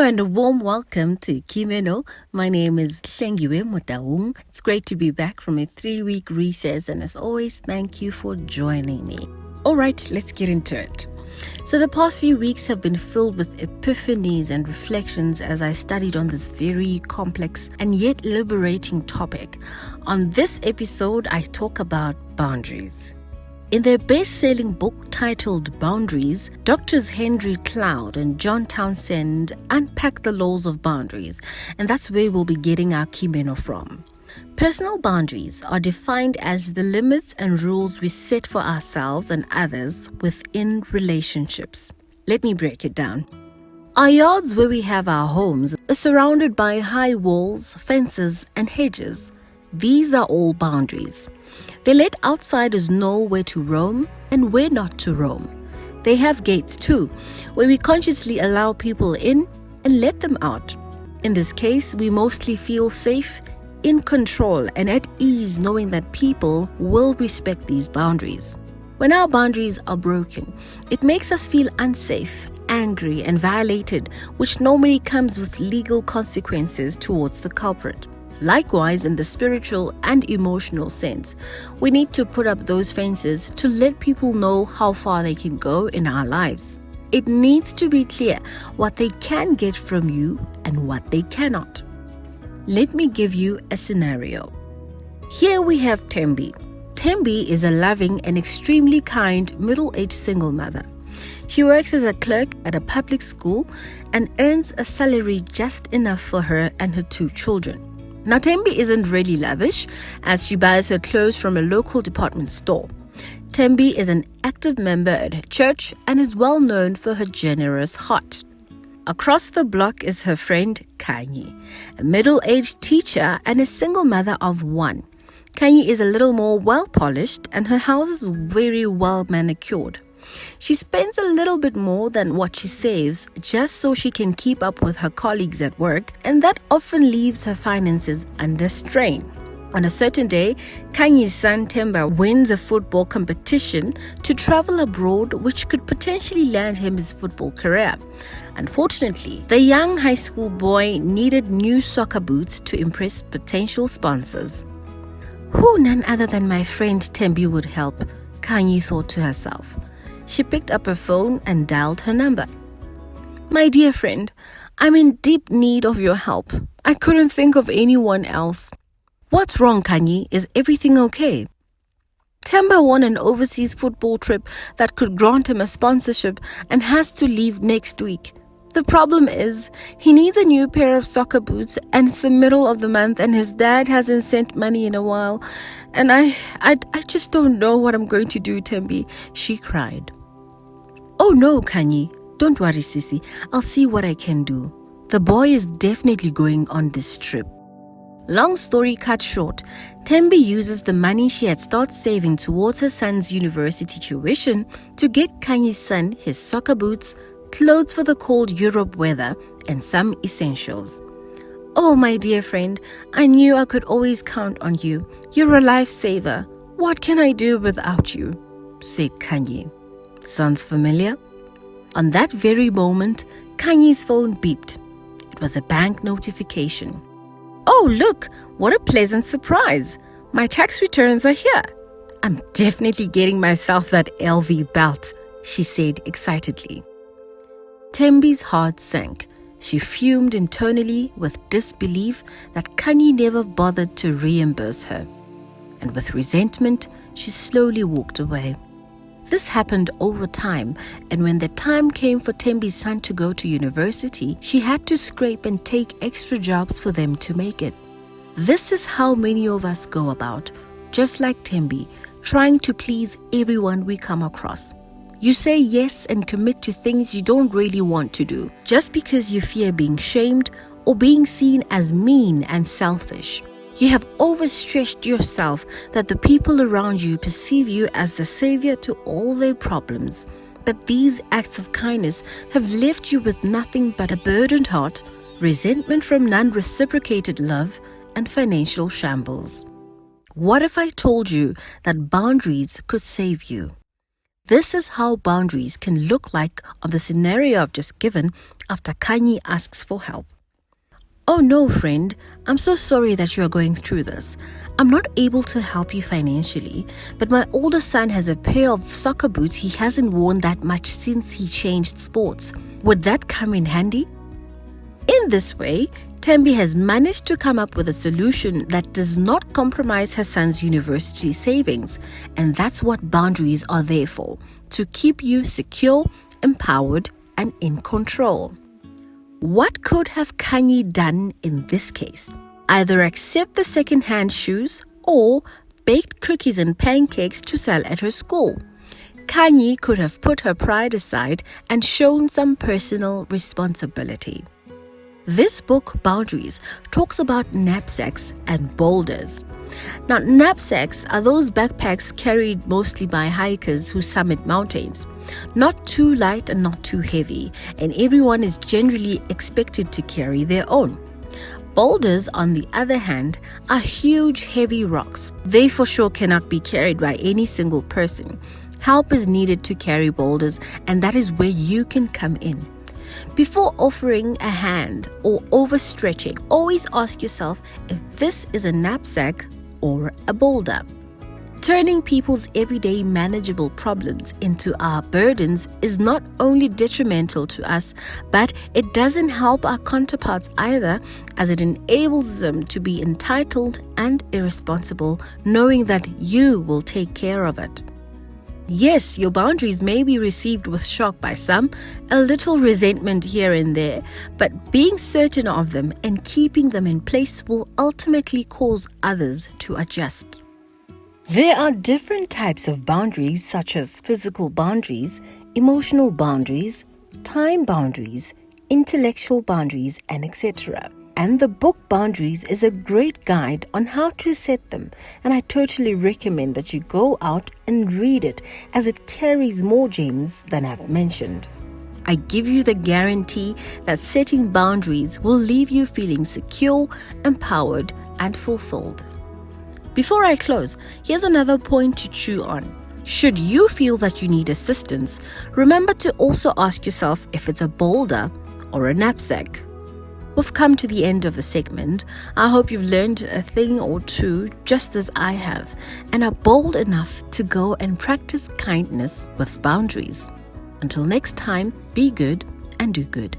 and a warm welcome to Kimeno. My name is Hlengiwe Motaung. It's great to be back from a 3-week recess, and as always, thank you for joining me. All right, let's get into it. So the past few weeks have been filled with epiphanies and reflections as I studied on this very complex and yet liberating topic. On this episode, I talk about boundaries. In their best-selling book titled Boundaries, Drs. Henry Cloud and John Townsend unpack the laws of boundaries, and that's where we'll be getting our Kimeno from. Personal boundaries are defined as the limits and rules we set for ourselves and others within relationships. Let me break it down. Our yards where we have our homes are surrounded by high walls, fences, and hedges. These are all boundaries. They let outsiders know where to roam and where not to roam. They have gates too, where we consciously allow people in and let them out. In this case, we mostly feel safe, in control, and at ease knowing that people will respect these boundaries. When our boundaries are broken, it makes us feel unsafe, angry, and violated, which normally comes with legal consequences towards the culprit. Likewise, in the spiritual and emotional sense, we need to put up those fences to let people know how far they can go in our lives. It needs to be clear what they can get from you and what they cannot. Let me give you a scenario. Here we have Tembi. Tembi is a loving and extremely kind middle-aged single mother. She works as a clerk at a public school and earns a salary just enough for her and her 2 children. Now, Tembi isn't really lavish as she buys her clothes from a local department store. Tembi is an active member at her church and is well known for her generous heart. Across the block is her friend Kanye, a middle-aged teacher and a single mother of 1. Kanye is a little more well-polished and her house is very well manicured. She spends a little bit more than what she saves just so she can keep up with her colleagues at work, and that often leaves her finances under strain. On a certain day, Kanye's son Temba wins a football competition to travel abroad, which could potentially land him his football career. Unfortunately, the young high school boy needed new soccer boots to impress potential sponsors. Who none other than my friend Tembi would help, Kanye thought to herself. She picked up her phone and dialed her number. My dear friend, I'm in deep need of your help. I couldn't think of anyone else. What's wrong, Kanye? Is everything okay? Temba won an overseas football trip that could grant him a sponsorship and has to leave next week. The problem is, he needs a new pair of soccer boots and it's the middle of the month and his dad hasn't sent money in a while. And I just don't know what I'm going to do, Tembi, she cried. Oh no, Kanye, don't worry, Sissy. I'll see what I can do. The boy is definitely going on this trip. Long story cut short, Tembi uses the money she had started saving towards her son's university tuition to get Kanye's son his soccer boots, clothes for the cold Europe weather, and some essentials. Oh, my dear friend, I knew I could always count on you. You're a lifesaver. What can I do without you? Said Kanye. Sounds familiar? On that very moment, Kanye's phone beeped. It was a bank notification. Oh, look, what a pleasant surprise. My tax returns are here. I'm definitely getting myself that LV belt, she said excitedly. Tembi's heart sank. She fumed internally with disbelief that Kanye never bothered to reimburse her. And with resentment, she slowly walked away. This happened over time, and when the time came for Tembi's son to go to university, she had to scrape and take extra jobs for them to make it. This is how many of us go about, just like Tembi, trying to please everyone we come across. You say yes and commit to things you don't really want to do, just because you fear being shamed or being seen as mean and selfish. You have overstretched yourself that the people around you perceive you as the savior to all their problems. But these acts of kindness have left you with nothing but a burdened heart, resentment from non-reciprocated love, and financial shambles. What if I told you that boundaries could save you? This is how boundaries can look like on the scenario I've just given after Kanye asks for help. "Oh no, friend, I'm so sorry that you are going through this. I'm not able to help you financially, but my older son has a pair of soccer boots he hasn't worn that much since he changed sports. Would that come in handy?" In this way, Tembi has managed to come up with a solution that does not compromise her son's university savings, and that's what boundaries are there for, to keep you secure, empowered, and in control. What could have Kanye done in this case? Either accept the second-hand shoes or baked cookies and pancakes to sell at her school. Kanye could have put her pride aside and shown some personal responsibility. This book, Boundaries, talks about knapsacks and boulders. Now, knapsacks are those backpacks carried mostly by hikers who summit mountains. Not too light and not too heavy, and everyone is generally expected to carry their own. Boulders, on the other hand, are huge, heavy rocks. They for sure cannot be carried by any single person. Help is needed to carry boulders, and that is where you can come in. Before offering a hand or overstretching, always ask yourself if this is a knapsack or a boulder. Turning people's everyday manageable problems into our burdens is not only detrimental to us, but it doesn't help our counterparts either, as it enables them to be entitled and irresponsible, knowing that you will take care of it. Yes, your boundaries may be received with shock by some, a little resentment here and there, but being certain of them and keeping them in place will ultimately cause others to adjust. There are different types of boundaries, such as physical boundaries, emotional boundaries, time boundaries, intellectual boundaries, and etc. And the book Boundaries is a great guide on how to set them, and I totally recommend that you go out and read it, as it carries more gems than I've mentioned. I give you the guarantee that setting boundaries will leave you feeling secure, empowered, and fulfilled. Before I close, here's another point to chew on. Should you feel that you need assistance, remember to also ask yourself if it's a boulder or a knapsack. We've come to the end of the segment. I hope you've learned a thing or two, just as I have, and are bold enough to go and practice kindness with boundaries. Until next time, be good and do good.